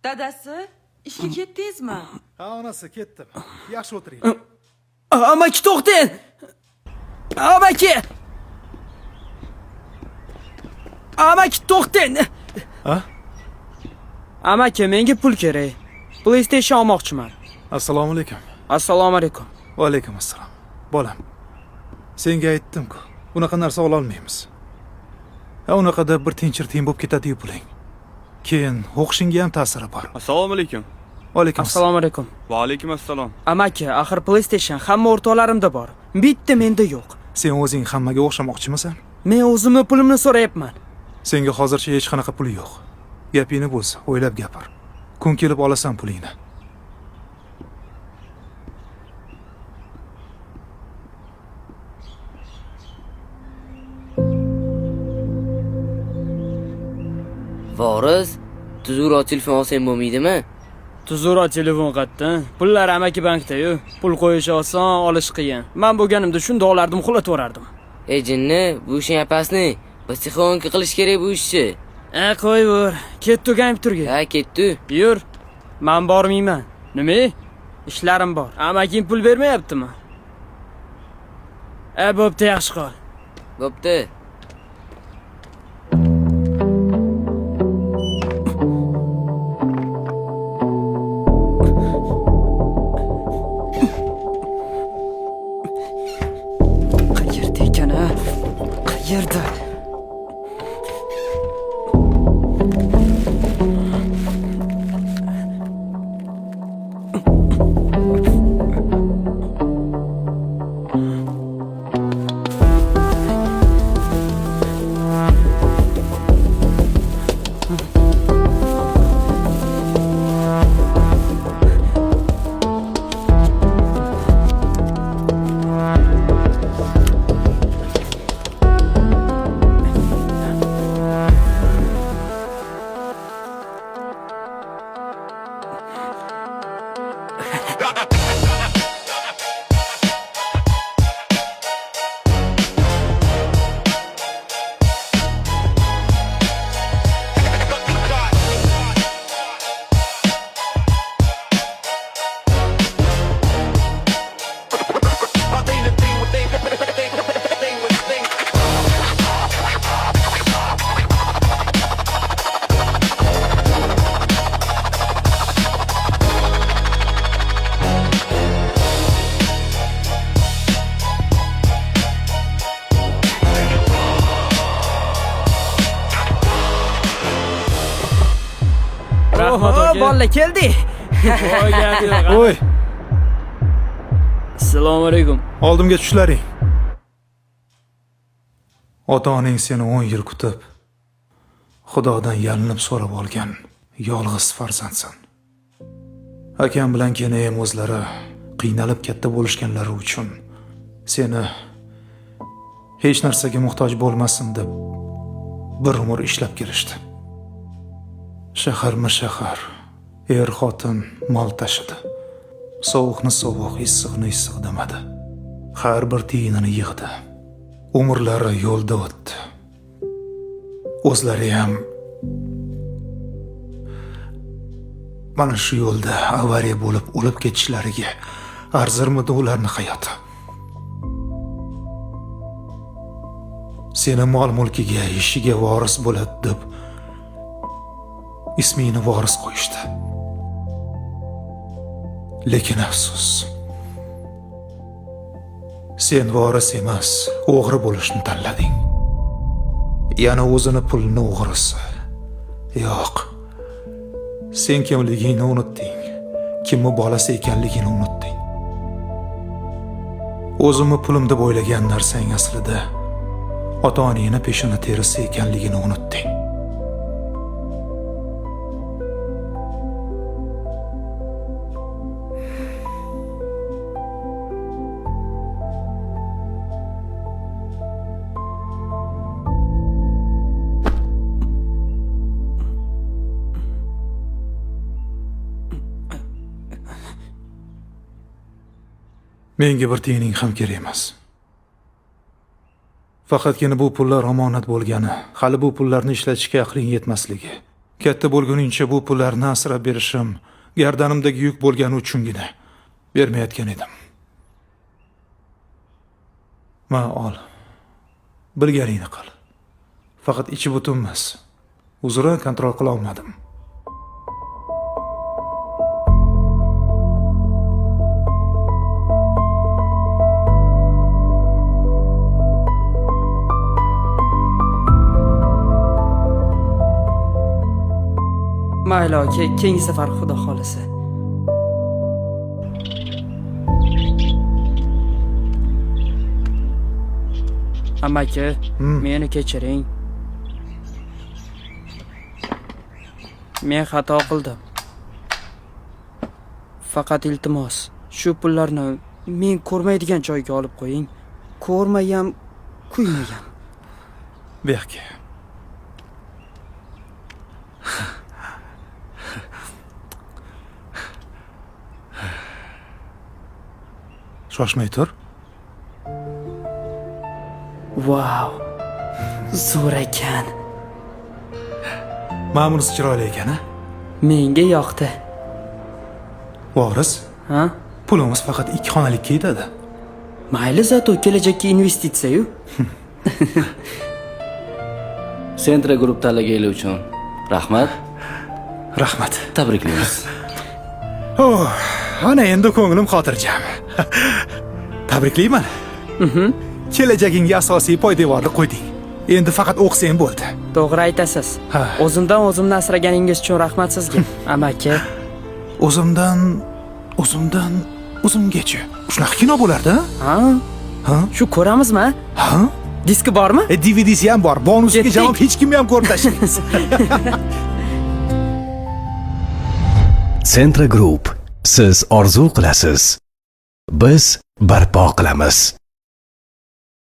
Dadasi, ishga ketdingizmi? Ha, onasi ketdim. Yaxshi o'tiring. Amaki to'xtang. Amaki. Amaki to'xtang. Ha? Amaki, menga pul kerak. PlayStation olmoqchiman. Assalomu alaykum. Assalomu alaykum. Va alaykum assalom. Bolam. Senga aytdim-ku, bunaqa narsa ola olmaymiz. Ha, unaqada bir tinchirting bo'lib ketadi-yu puling. Keyin o'qishingga ham ta'siri bor. Assalomu alaykum. Va alaykum assalom. Assalomu alaykum. Va alaykum assalom. Amaki, axir PlayStation hamma o'rtoqlarimda bor. Bitta menda yo'q. Sen o'zing hammaga o'xshamoqchimisan? Men o'zimni pulimni so'rayapman. Senga hozircha hech qanaqa pul yo'q. Gapingni bo'lsa, o'ylab gapir. Kun kelib olasan pulingni. Voris, tuzukroq telefon olsang bo'lmaydimi? Tuzukroq telefon qatdan. Pullar amaki bankda-yu. Pul qo'yish oson, olish qiyin. Men bo'lganimda shundoqlardim, xulatib o'rardim. Ey jinni, bu ishing apasni. Biz texnika qilish kerak bu ishni. Qo'yver. Ketdi o'ganib turgin. Ha, ketdi. Yur. Men bormayman. Nima? Ishlarim bor. Amaking pul bermayaptimi? Bo'pti, yaxshi qol. Bo'pti. Qayerda ekan a? Qayerda? Bolla keldi. Voy gadi. Voy, Assalomu alaykum. oldimga tushlaring. Ota-onang seni 10 yil kutib, Xudodan yalinib so'rab olgan yolg'iz farzandsan. Akam bilan kenayam o'zlari qiynalib katta bo'lishganlari uchun seni hech narsaga muhtoj bo'lmasin deb bir umr ishlab kelishdi. Shahar, xotin mol tashidi. Sovuqni sovuq, issiqni issiq demadi. Har bir tiyinini yig'di. Umrlari yo'lda o'tdi. O'zlari ham mana shu yo'lda avariya bo'lib o'lib ketishlariga arzirmidi ularning hayoti? Seni mol-mulkiga, ishiga voris bo'ladi deb ismingni voris qo'yishdi. Lekin afsus, sen voris emas, o'g'ri bo'lishni tanlading. Yana o'zini pulni o'g'risi. Yo'q. Sen kimligingni unutding. Kimni bolasi ekanligini unutding. O'zimni pulim deb o'ylagan narsang aslida ota-onangni peshona terisi ekanligini unutding. Menga bir tiyining ham kerak emas. Faqatgina bu pullar omonat bo'lgani, hali bu pullarni ishlatishga aqling yetmasligi Katta bo'lguningcha bu pullarni asrab berishim gardanimdagi yuk bo'lgani uchungina bermayotgan edim. Ma ol. Bilganingni qil. Faqat ichi butunmas. Uzra kontrol qila olmadim. Mayli aka, keyingi safar xudo xolisa. Amaki, meni kechiring. Men xato qildim. Faqat iltimos, shu pullarni men ko'rmaydigan joyga olib qo'ying. Ko'rmayam, kuymayam. Berki. Shoshmay tur. Wow. Zo'r ekan. Ma'munisi chiroyli ekan, a? Menga yoqdi. Voris, Ha? pulimiz faqat 2 xonalikka yetadi. Mayli, zato kelajakka investitsiya-yu. Centra Group tanlaganlar uchun rahmat. Rahmat. Tabriklaymiz. Oh, ana endi ko'nglim xotirjam. Tabriklayman. Kelajagingga asosiy poydevorni qo'yding. Endi faqat o'qisang bo'ldi. To'g'ri aytasiz. Ha. O'zimdan o'zimni asraganingiz uchun rahmat sizga, amaki. O'zimgacha. Shunaqa kino bo'lardi, Ha? ha? Shu ko'ramizmi? Ha? Diski bormi? DVDsi ham bor. Bonusiga Ketdik. javob hech kim ham ko'rib tashlaymiz. Centra Group. Siz orzu qilasiz. Biz barpo qilamiz.